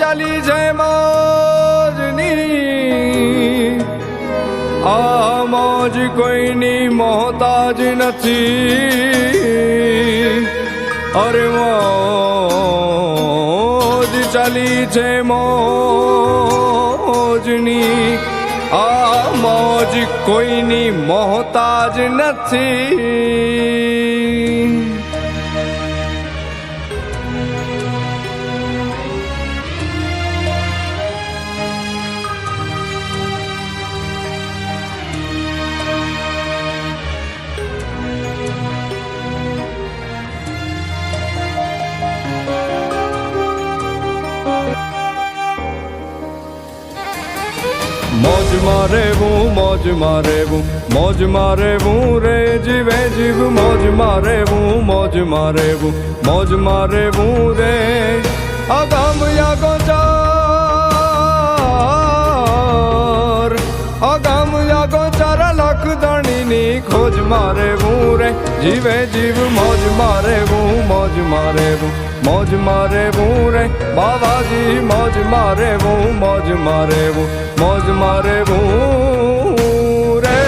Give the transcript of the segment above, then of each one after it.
ચાલી છે મોજની આ મોજ કોઈની મોહતાજ નથી અરે મોજ ચાલી છે મોજની આ મોજ કોઈની મોહતાજ નથી મોજમાં રહેવું મોજમાં રહેવું મોજમાં રહેવું રે જીવે જીવ મોજમાં રહેવું મોજમાં રહેવું મોજમાં રહેવું રે અગામ યાગો ચાર લાખ દાણીની ખોજમાં રહેવું રે જીવે જીવ મોજમાં રહેવું મોજમાં રહેવું મોજમાં રહેવું રે બાબાજી મોજમાં રહેવું મોજમાં રહેવું મોજમાં રહેવું રે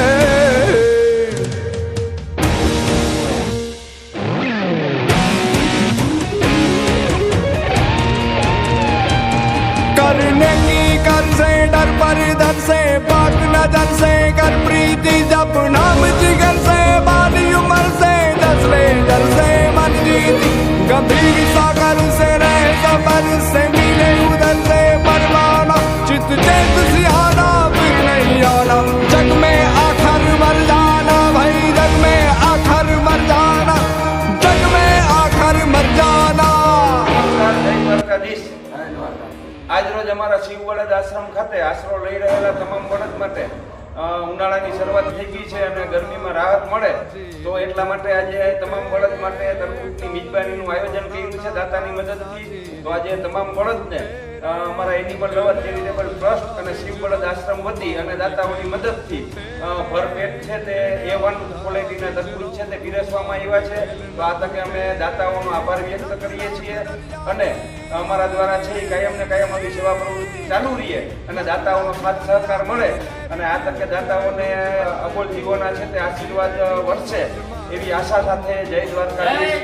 करने की कर से डर पर दर से पाक नजर से कर प्रीति जप नाम जिगर से बाली उम्र से दसले डर से मन जीती गंभीर सागर से रहे सबर से मिले उधर से परवाना चित चेत सिहाना फिर नहीं आना जग में आखिर मर जाना भाई जग में आखिर मर जाना जग में आखिर मर जाना। આજ રોજ અમારા શિવ બળદ આશ્રમ ખાતે આશરો લઈ રહેલા તમામ બળદ માટે ઉનાળાની શરૂઆત થઈ ગઈ છે અને ગરમીમાં રાહત મળે તો એટલા માટે આજે તમામ બળદ માટે તરબૂચની મિજબાનીનું આયોજન કર્યું છે દાતાની મદદથી। તો આજે તમામ બળદને અમારા એનિમલ લવર ચેરિટેબલ ટ્રસ્ટ અને શિવ બળદ આશ્રમ વતી અને દાતાઓની મદદથી ભરપેટ છે તે A1 ક્વોલિટીના તરબૂચ છે તે પીરસવામાં આવ્યા છે। તો આ તકે અમે દાતાઓનો આભાર વ્યક્ત કરીએ છીએ અને અમારા દ્વારા છે કાયમ ને કાયમ આવી સેવા પ્રવૃત્તિ ચાલુ રહીએ અને દાતાઓનો સાથ સહકાર મળે અને આ તકે દાતાઓને અબોલ જીવોના છે તે આશીર્વાદ વર્ષે એવી આશા સાથે જય દ્વારકાધીશ।